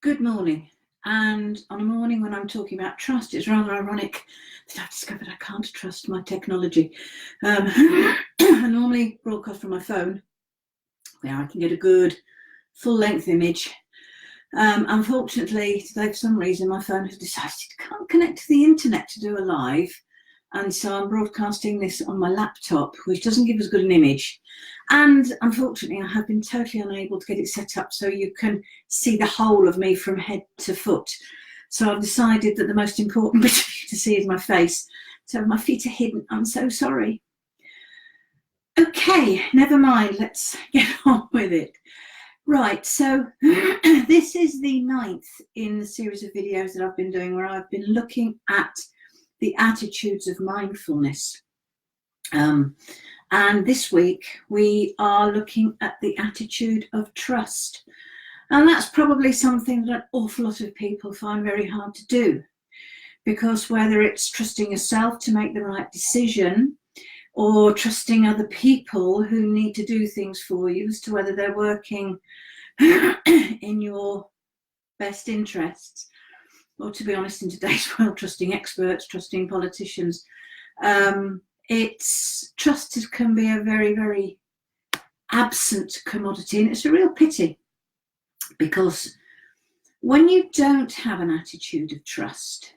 Good morning. And on a morning when I'm talking about trust, it's rather ironic that I've discovered I can't trust my technology. I normally broadcast from my phone where I can get a good full-length image. Unfortunately, today for some reason my phone has decided it can't connect to the internet to do a live. And so I'm broadcasting this on my laptop, which doesn't give as good an image. And unfortunately, I have been totally unable to get it set up so you can see the whole of me from head to foot. So I've decided that the most important bit of you to see is my face. So my feet are hidden. I'm so sorry. Okay, never mind. Let's get on with it. Right, so this is the 9th in the series of videos that I've been doing where I've been looking at the attitudes of mindfulness. And this week we are looking at the attitude of trust. And that's probably something that an awful lot of people find very hard to do, because whether it's trusting yourself to make the right decision or trusting other people who need to do things for you as to whether they're working in your best interests, or to be honest, in today's world, trusting experts, trusting politicians. Trust can be a very, very absent commodity, and it's a real pity, because when you don't have an attitude of trust,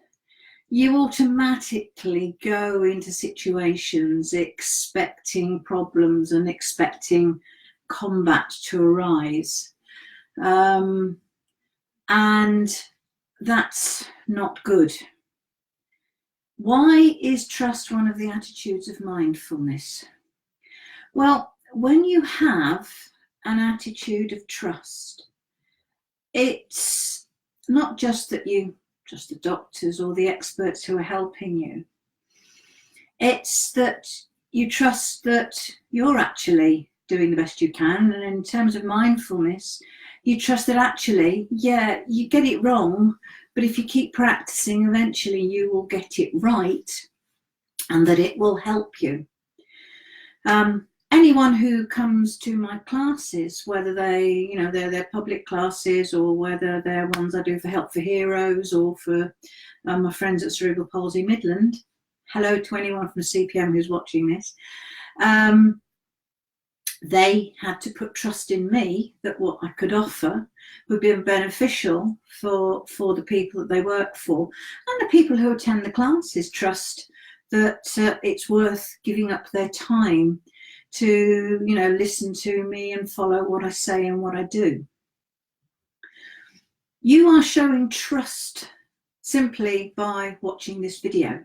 you automatically go into situations expecting problems and expecting combat to arise. And that's not good. Why is trust one of the attitudes of mindfulness? Well, when you have an attitude of trust, it's not just that you trust the doctors or the experts who are helping you. It's that you trust that you're actually doing the best you can. And in terms of mindfulness, you trust that actually, yeah, you get it wrong, but if you keep practicing, eventually you will get it right, and that it will help you. Anyone who comes to my classes, whether they're public classes or whether they're ones I do for Help for Heroes or for my friends at Cerebral Palsy Midland, hello to anyone from CPM who's watching this, they had to put trust in me that what I could offer would be beneficial for the people that they work for, and the people who attend the classes trust that it's worth giving up their time to listen to me and follow what I say and what I do. You are showing trust simply by watching this video.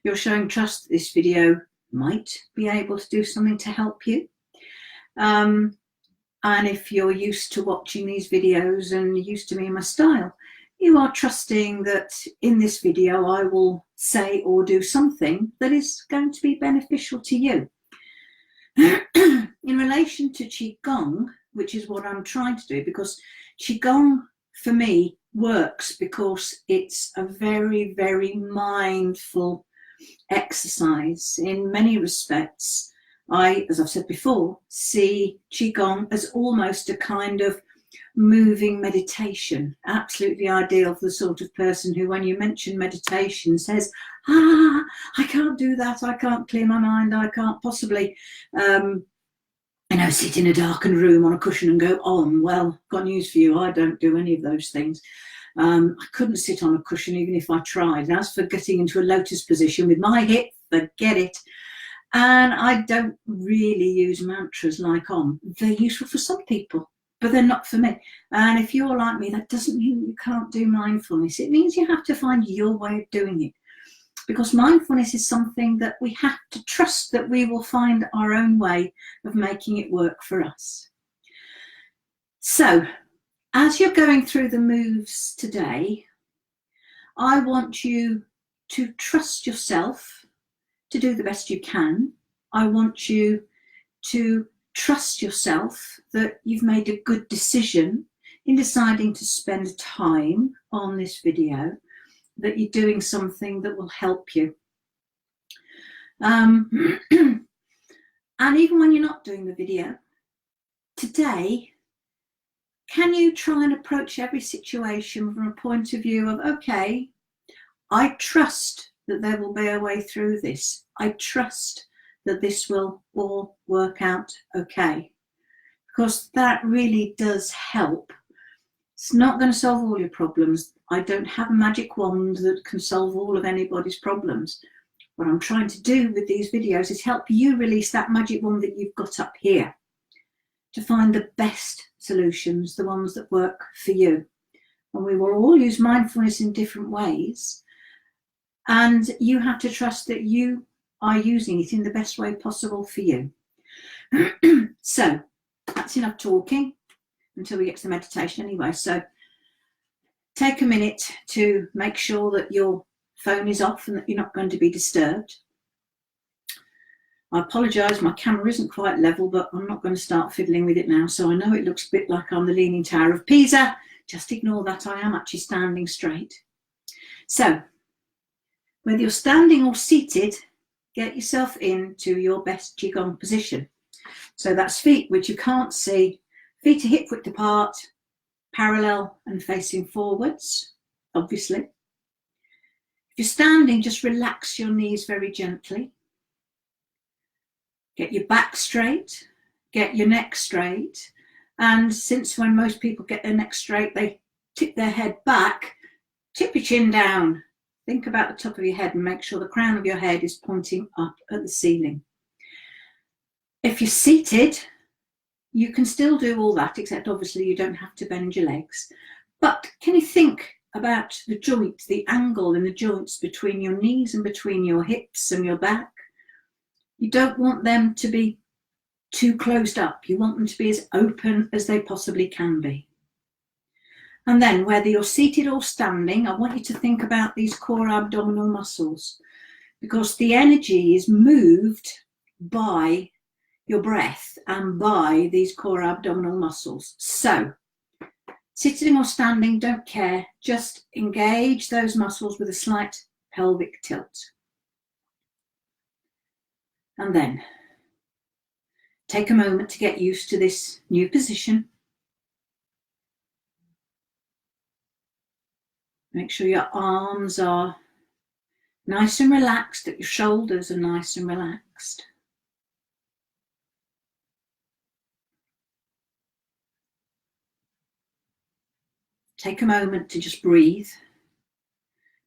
You're showing trust that this video might be able to do something to help you. And if you're used to watching these videos and used to me and my style, you are trusting that in this video I will say or do something that is going to be beneficial to you. In relation to Qigong, which is what I'm trying to do, because Qigong for me works because it's a very, very mindful exercise. In many respects, as I've said before, see Qigong as almost a kind of moving meditation, absolutely ideal for the sort of person who, when you mention meditation, says, I can't do that, I can't clear my mind, I can't possibly sit in a darkened room on a cushion and go on. Well, got news for you, I don't do any of those things. I couldn't sit on a cushion even if I tried. And as for getting into a lotus position with my hip, forget it. And I don't really use mantras like Om. They're useful for some people, but they're not for me. And if you're like me, that doesn't mean you can't do mindfulness. It means you have to find your way of doing it. Because mindfulness is something that we have to trust that we will find our own way of making it work for us. So, as you're going through the moves today, I want you to trust yourself to do the best you can. I want you to trust yourself that you've made a good decision in deciding to spend time on this video, that you're doing something that will help you. And even when you're not doing the video, today can you try and approach every situation from a point of view of, okay, I trust that there will be a way through this. I trust that this will all work out okay. Because that really does help. It's not going to solve all your problems. I don't have a magic wand that can solve all of anybody's problems. What I'm trying to do with these videos is help you release that magic wand that you've got up here to find the best solutions, the ones that work for you. And we will all use mindfulness in different ways. And you have to trust that you are using it in the best way possible for you. So that's enough talking until we get to the meditation anyway. So take a minute to make sure that your phone is off and that you're not going to be disturbed. I apologise, my camera isn't quite level, but I'm not going to start fiddling with it now. So I know it looks a bit like I'm the Leaning Tower of Pisa. Just ignore that, I am actually standing straight. So whether you're standing or seated, get yourself into your best Qigong position. So that's feet which you can't see, feet are hip width apart, parallel and facing forwards, obviously. If you're standing, just relax your knees very gently. Get your back straight, get your neck straight. And since when most people get their neck straight, they tip their head back, tip your chin down. Think about the top of your head and make sure the crown of your head is pointing up at the ceiling. If you're seated, you can still do all that, except obviously you don't have to bend your legs. But can you think about the joint, the angle in the joints between your knees and between your hips and your back? You don't want them to be too closed up. You want them to be as open as they possibly can be. And then whether you're seated or standing, I want you to think about these core abdominal muscles, because the energy is moved by your breath and by these core abdominal muscles. So sitting or standing, don't care, just engage those muscles with a slight pelvic tilt. And then take a moment to get used to this new position. Make sure your arms are nice and relaxed, that your shoulders are nice and relaxed. Take a moment to just breathe.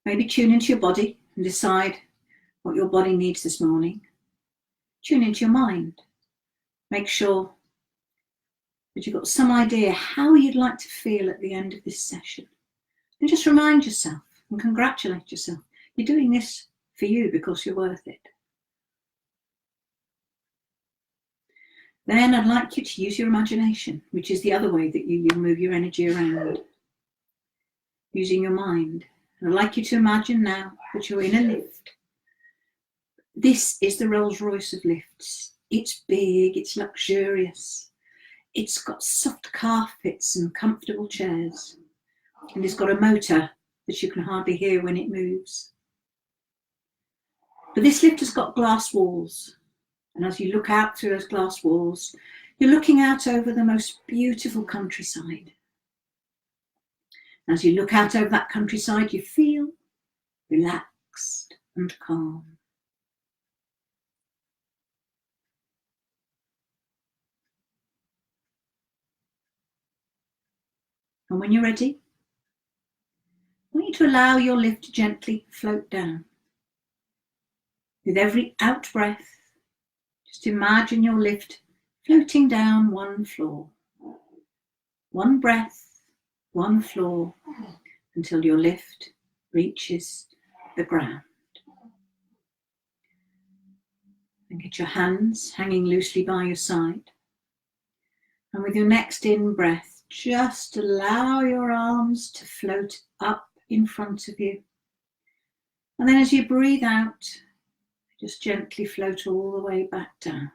Maybe tune into your body and decide what your body needs this morning. Tune into your mind. Make sure that you've got some idea how you'd like to feel at the end of this session. And just remind yourself and congratulate yourself. You're doing this for you because you're worth it. Then I'd like you to use your imagination, which is the other way that you move your energy around, using your mind. And I'd like you to imagine now that you're in a lift. This is the Rolls Royce of lifts. It's big, it's luxurious. It's got soft carpets and comfortable chairs. And it's got a motor that you can hardly hear when it moves. But this lift has got glass walls. And as you look out through those glass walls, you're looking out over the most beautiful countryside. As you look out over that countryside, you feel relaxed and calm. And when you're ready, I want you to allow your lift to gently float down. With every out breath, just imagine your lift floating down one floor. One breath, one floor, until your lift reaches the ground. And get your hands hanging loosely by your side. And with your next in-breath, just allow your arms to float up in front of you. And then as you breathe out, just gently float all the way back down.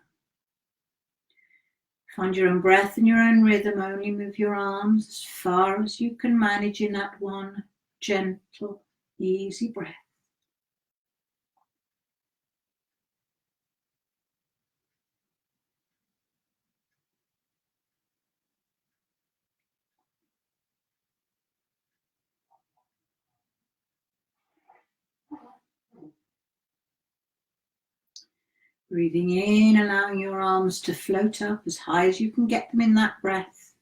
Find your own breath and your own rhythm. Only move your arms as far as you can manage in that one gentle, easy breath. Breathing in, allowing your arms to float up as high as you can get them in that breath,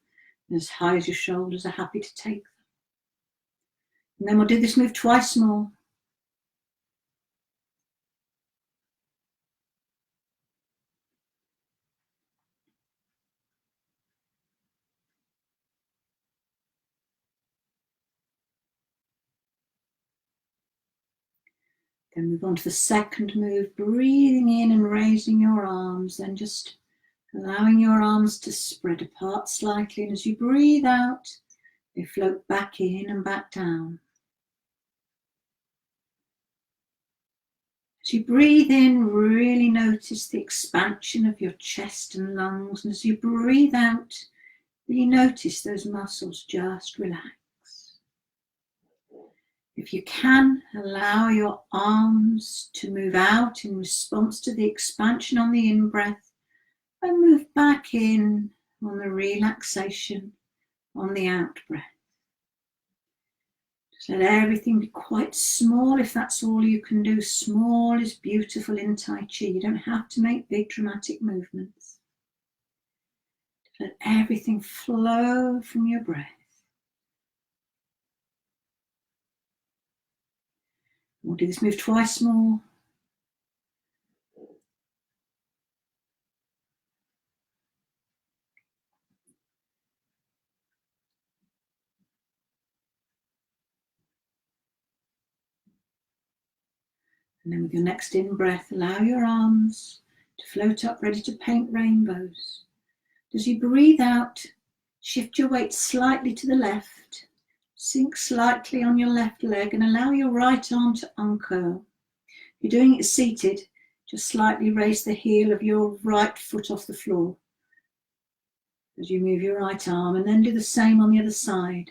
as high as your shoulders are happy to take them. And then we'll do this move twice more. Then move on to the second move, breathing in and raising your arms, then just allowing your arms to spread apart slightly. And as you breathe out, they float back in and back down. As you breathe in, really notice the expansion of your chest and lungs. And as you breathe out, really notice those muscles just relax. If you can, allow your arms to move out in response to the expansion on the in-breath and move back in on the relaxation on the out-breath. Just let everything be quite small if that's all you can do. Small is beautiful in Tai Chi. You don't have to make big dramatic movements. Just let everything flow from your breath. We'll do this move twice more. And then with your next in-breath, allow your arms to float up, ready to paint rainbows. As you breathe out, shift your weight slightly to the left, sink slightly on your left leg and allow your right arm to uncurl. If you're doing it seated, just slightly raise the heel of your right foot off the floor as you move your right arm, and then do the same on the other side.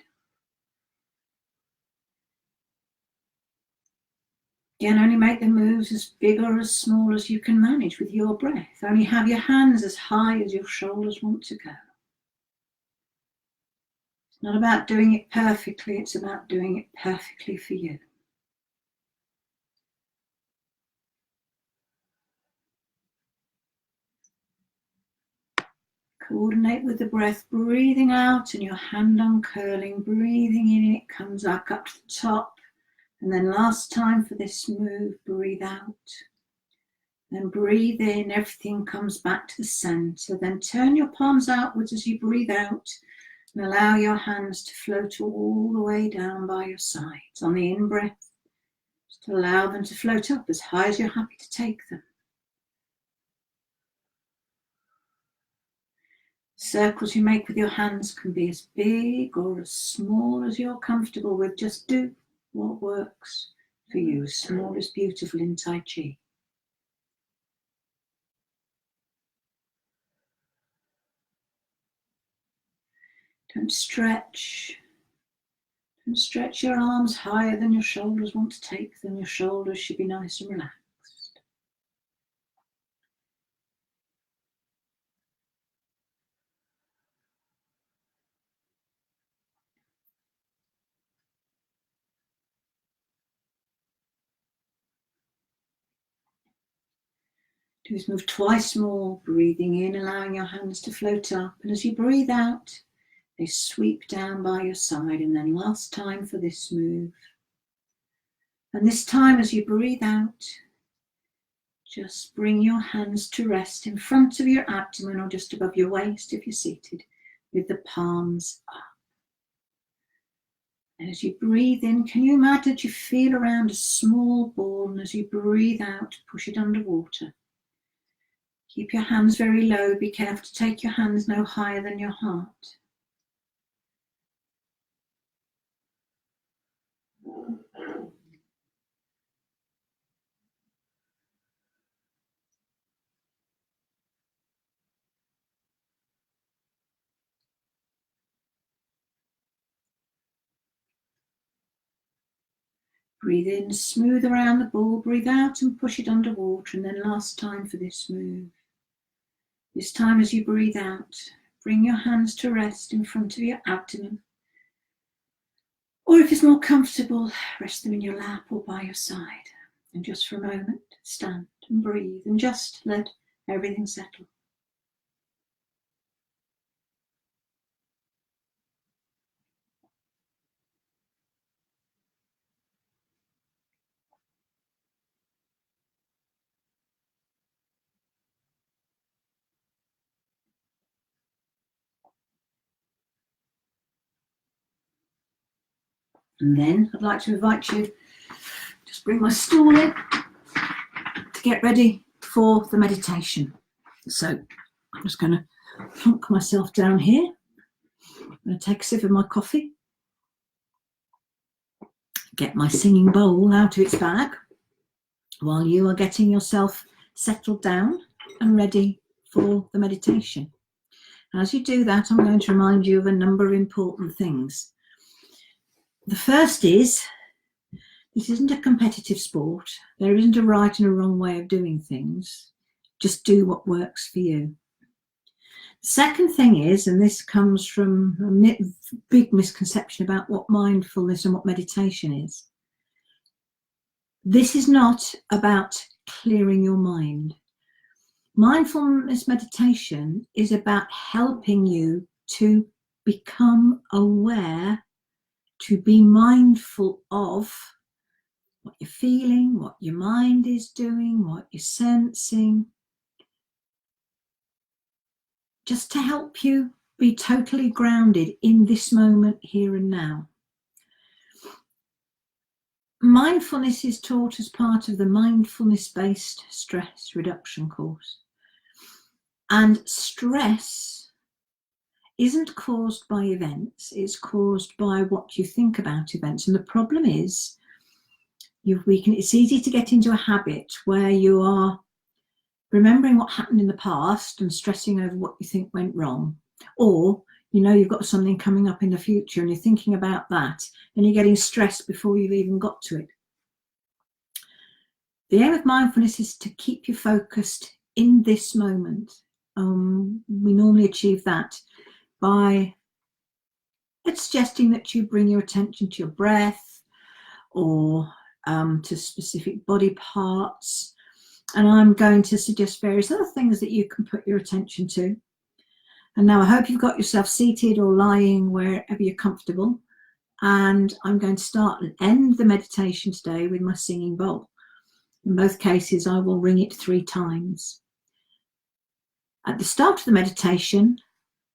Again, only make the moves as big or as small as you can manage with your breath. Only have your hands as high as your shoulders want to go. It's not about doing it perfectly, it's about doing it perfectly for you. Coordinate with the breath, breathing out and your hand uncurling, breathing in and it comes back up to the top. And then last time for this move, breathe out. Then breathe in, everything comes back to the center. Then turn your palms outwards as you breathe out and allow your hands to float all the way down by your sides. On the in-breath, just allow them to float up as high as you're happy to take them. Circles you make with your hands can be as big or as small as you're comfortable with. Just do what works for you. Small is beautiful in Tai Chi. Don't stretch. Don't stretch your arms higher than your shoulders want to take them. Your shoulders should be nice and relaxed. Do this move twice more, breathing in, allowing your hands to float up. And as you breathe out, they sweep down by your side. And then last time for this move. And this time as you breathe out, just bring your hands to rest in front of your abdomen or just above your waist if you're seated, with the palms up. And as you breathe in, can you imagine that you feel around a small ball, and as you breathe out, push it underwater. Keep your hands very low. Be careful to take your hands no higher than your heart. Breathe in, smooth around the ball. Breathe out and push it underwater. And then last time for this move. This time as you breathe out, bring your hands to rest in front of your abdomen. Or if it's more comfortable, rest them in your lap or by your side. And just for a moment, stand and breathe and just let everything settle. And then I'd like to invite you, just bring my stool in to get ready for the meditation. So I'm just going to plonk myself down here. I'm going to take a sip of my coffee, get my singing bowl out of its bag while you are getting yourself settled down and ready for the meditation. As you do that, I'm going to remind you of a number of important things. The first is, this isn't a competitive sport. There isn't a right and a wrong way of doing things. Just do what works for you. The second thing is, and this comes from a big misconception about what mindfulness and what meditation is, this is not about clearing your mind. Mindfulness meditation is about helping you to become aware, to be mindful of what you're feeling, what your mind is doing, what you're sensing, just to help you be totally grounded in this moment, here and now. Mindfulness is taught as part of the mindfulness-based stress reduction course. And stress isn't caused by events, it's caused by what you think about events. And the problem is, it's easy to get into a habit where you are remembering what happened in the past and stressing over what you think went wrong. Or, you've got something coming up in the future and you're thinking about that and you're getting stressed before you've even got to it. The aim of mindfulness is to keep you focused in this moment. We normally achieve that by suggesting that you bring your attention to your breath or to specific body parts. And I'm going to suggest various other things that you can put your attention to. And now I hope you've got yourself seated or lying wherever you're comfortable. And I'm going to start and end the meditation today with my singing bowl. In both cases, I will ring it 3 times. At the start of the meditation,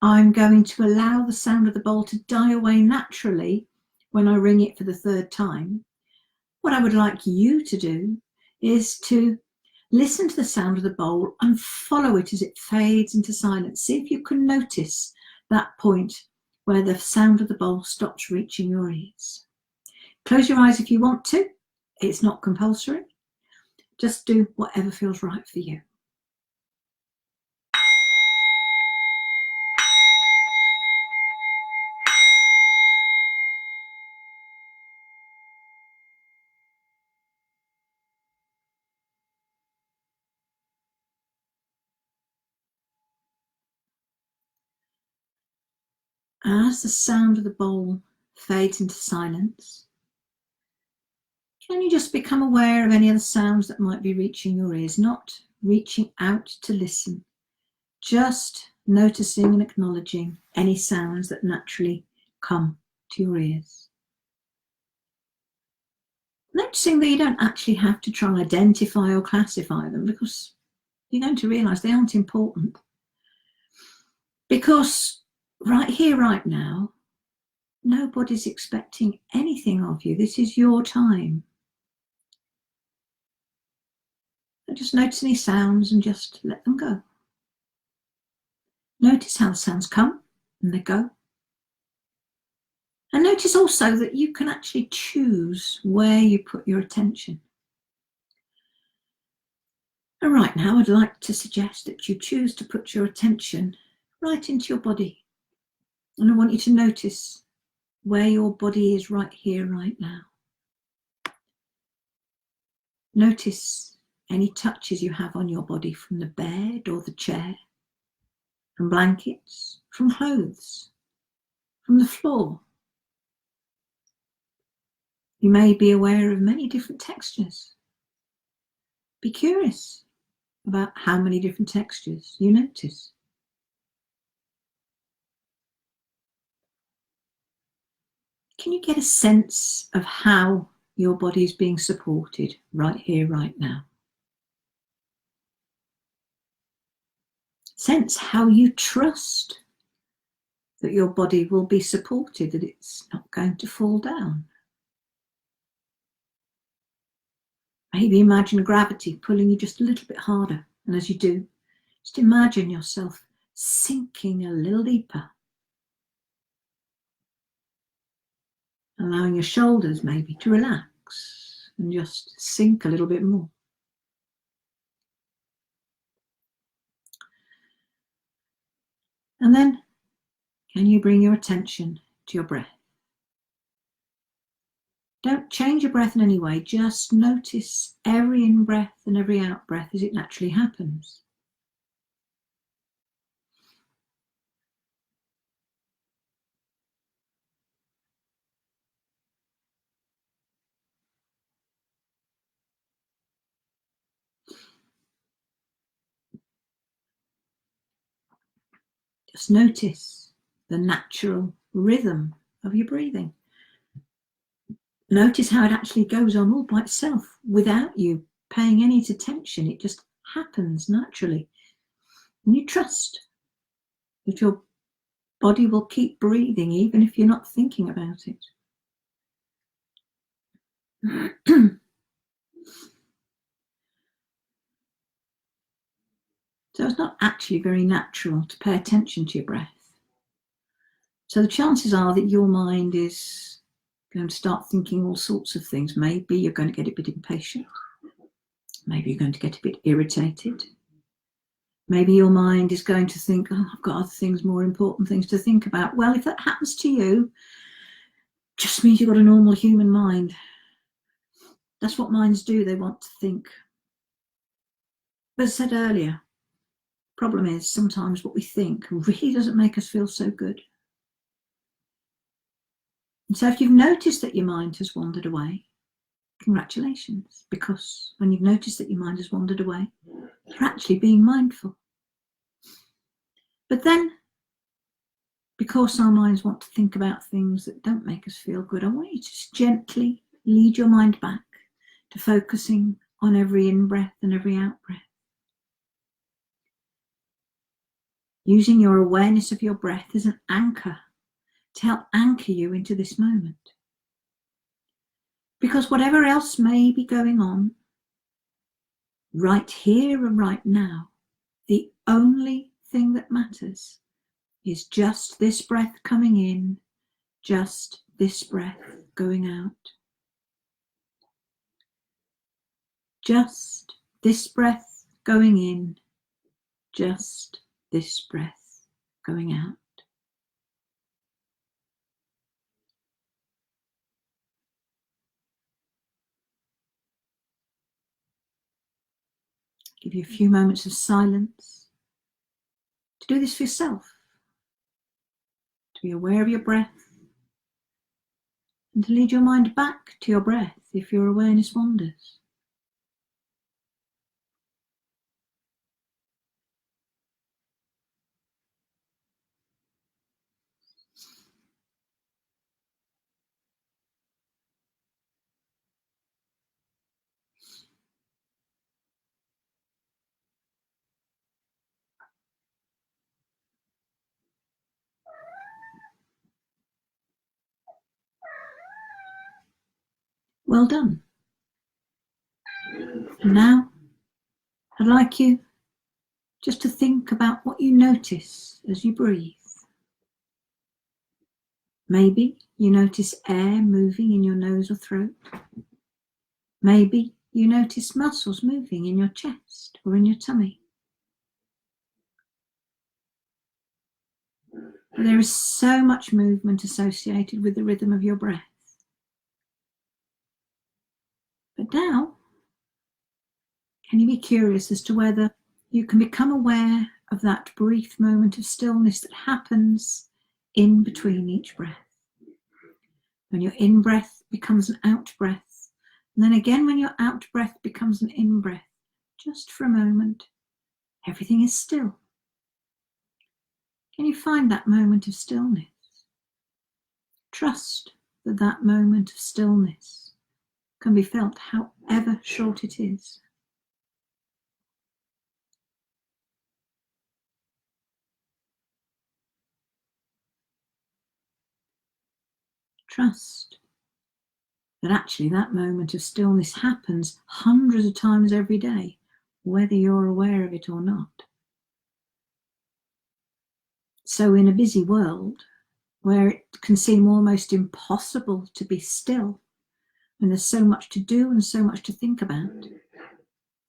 I'm going to allow the sound of the bowl to die away naturally when I ring it for the 3rd time. What I would like you to do is to listen to the sound of the bowl and follow it as it fades into silence. See if you can notice that point where the sound of the bowl stops reaching your ears. Close your eyes if you want to. It's not compulsory. Just do whatever feels right for you. As the sound of the bowl fades into silence, can you just become aware of any other sounds that might be reaching your ears, not reaching out to listen, just noticing and acknowledging any sounds that naturally come to your ears. Noticing that you don't actually have to try and identify or classify them, because you're going to realise they aren't important. Because right here, right now, nobody's expecting anything of you. This is your time. So just notice any sounds and just let them go. Notice how the sounds come and they go. And notice also that you can actually choose where you put your attention. And right now, I'd like to suggest that you choose to put your attention right into your body. And I want you to notice where your body is right here, right now. Notice any touches you have on your body from the bed or the chair, from blankets, from clothes, from the floor. You may be aware of many different textures. Be curious about how many different textures you notice. Can you get a sense of how your body is being supported right here, right now? Sense how you trust that your body will be supported, that it's not going to fall down. Maybe imagine gravity pulling you just a little bit harder. And as you do, just imagine yourself sinking a little deeper. Allowing your shoulders maybe to relax and just sink a little bit more. And then, can you bring your attention to your breath? Don't change your breath in any way, just notice every in-breath and every out-breath as it naturally happens. Just notice the natural rhythm of your breathing. Notice how it actually goes on all by itself without you paying any attention. It just happens naturally. And you trust that your body will keep breathing even if you're not thinking about it. So it's not actually very natural to pay attention to your breath. So the chances are that your mind is going to start thinking all sorts of things. Maybe you're going to get a bit impatient. Maybe you're going to get a bit irritated. Maybe your mind is going to think, oh, I've got other things, more important things to think about. Well, if that happens to you, just means you've got a normal human mind. That's what minds do. They want to think. But as I said earlier, problem is sometimes what we think really doesn't make us feel so good. And so if you've noticed that your mind has wandered away, congratulations, because when you've noticed that your mind has wandered away, you're actually being mindful. But then, because our minds want to think about things that don't make us feel good, I want you to just gently lead your mind back to focusing on every in-breath and every out-breath. Using your awareness of your breath as an anchor to help anchor you into this moment. Because whatever else may be going on, right here and right now, the only thing that matters is just this breath coming in, just this breath going out. Just this breath going in, just this breath going out. Give you a few moments of silence to do this for yourself, to be aware of your breath, and to lead your mind back to your breath if your awareness wanders. Well done. And now I'd like you just to think about what you notice as you breathe. Maybe you notice air moving in your nose or throat. Maybe you notice muscles moving in your chest or in your tummy. There is so much movement associated with the rhythm of your breath. But now, can you be curious as to whether you can become aware of that brief moment of stillness that happens in between each breath? When your in-breath becomes an out-breath, and then again when your out-breath becomes an in-breath, just for a moment, everything is still. Can you find that moment of stillness? Trust that that moment of stillness can be felt however short it is. Trust that actually that moment of stillness happens hundreds of times every day, whether you're aware of it or not. So in a busy world where it can seem almost impossible to be still, and there's so much to do and so much to think about,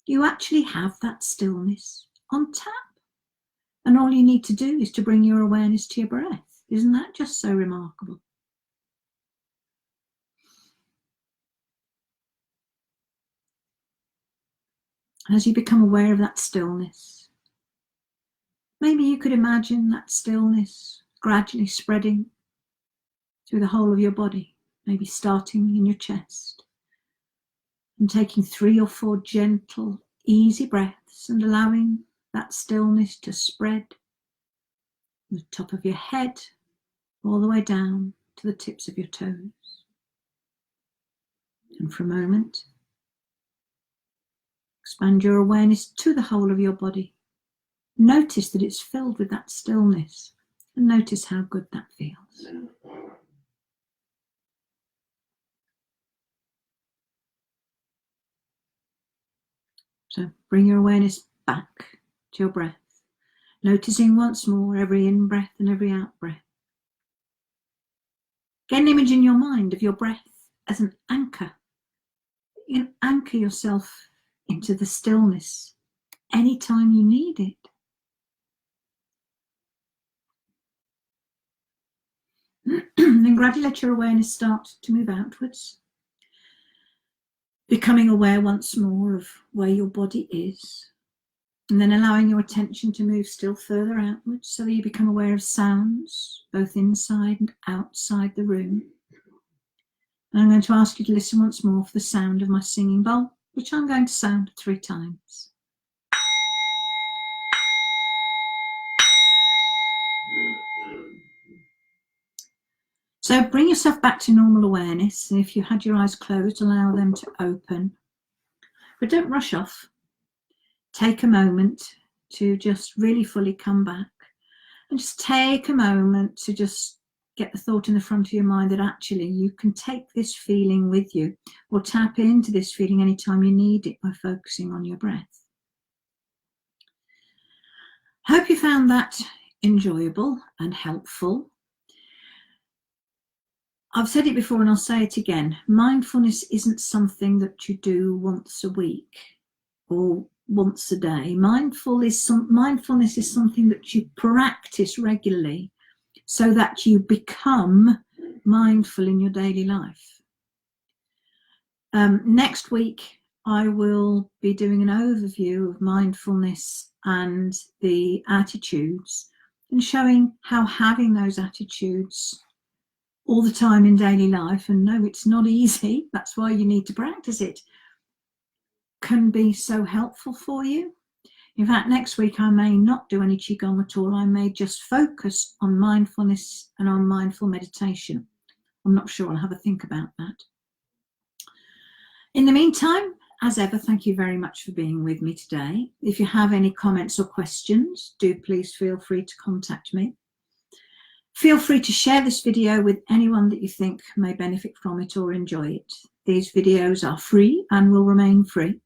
you actually have that stillness on tap. And all you need to do is to bring your awareness to your breath. Isn't that just so remarkable? As you become aware of that stillness, maybe you could imagine that stillness gradually spreading through the whole of your body, maybe starting in your chest, and taking 3 or 4 gentle, easy breaths and allowing that stillness to spread from the top of your head all the way down to the tips of your toes. And for a moment, expand your awareness to the whole of your body. Notice that it's filled with that stillness, and notice how good that feels. So bring your awareness back to your breath, noticing once more every in-breath and every out-breath. Get an image in your mind of your breath as an anchor. You can anchor yourself into the stillness anytime you need it. Then gradually let your awareness start to move outwards, becoming aware once more of where your body is, and then allowing your attention to move still further outwards so that you become aware of sounds, both inside and outside the room. And I'm going to ask you to listen once more for the sound of my singing bowl, which I'm going to sound 3 times. So bring yourself back to normal awareness, and if you had your eyes closed, allow them to open. But don't rush off. Take a moment to just really fully come back, and just take a moment to just get the thought in the front of your mind that actually you can take this feeling with you, or tap into this feeling anytime you need it by focusing on your breath. Hope you found that enjoyable and helpful. I've said it before and I'll say it again. Mindfulness isn't something that you do once a week or once a day. Mindfulness is something that you practice regularly so that you become mindful in your daily life. Next week, I will be doing an overview of mindfulness and the attitudes, and showing how having those attitudes all the time in daily life, and no, it's not easy, that's why you need to practice it, can be so helpful for you. In fact, next week I may not do any Qigong at all. I may just focus on mindfulness and on mindful meditation. I'm not sure. I'll have a think about that. In the meantime, as ever, thank you very much for being with me today. If you have any comments or questions, do please feel free to contact me. Feel free to share this video with anyone that you think may benefit from it or enjoy it. These videos are free and will remain free.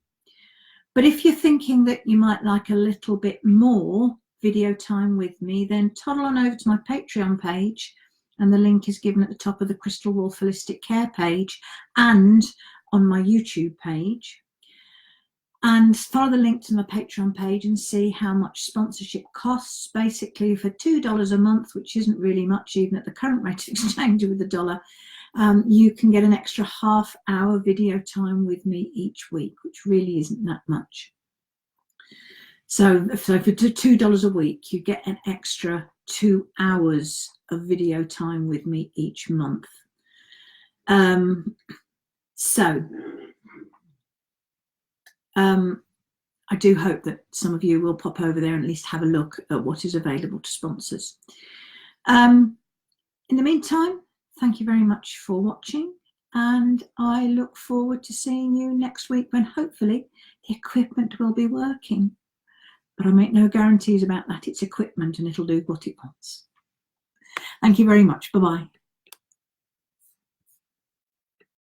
But if you're thinking that you might like a little bit more video time with me, then toddle on over to my Patreon page, and the link is given at the top of the Crystal Wolf Holistic Care page and on my YouTube page. And follow the link to my Patreon page and see how much sponsorship costs. Basically, for $2 a month, which isn't really much even at the current rate of exchange with the dollar, you can get an extra half-hour video time with me each week, which really isn't that much. So for $2 a week, you get an extra 2 hours of video time with me each month. I do hope that some of you will pop over there and at least have a look at what is available to sponsors. In the meantime, thank you very much for watching, and I look forward to seeing you next week when hopefully the equipment will be working. But I make no guarantees about that. It's equipment and it'll do what it wants. Thank you very much. Bye-bye.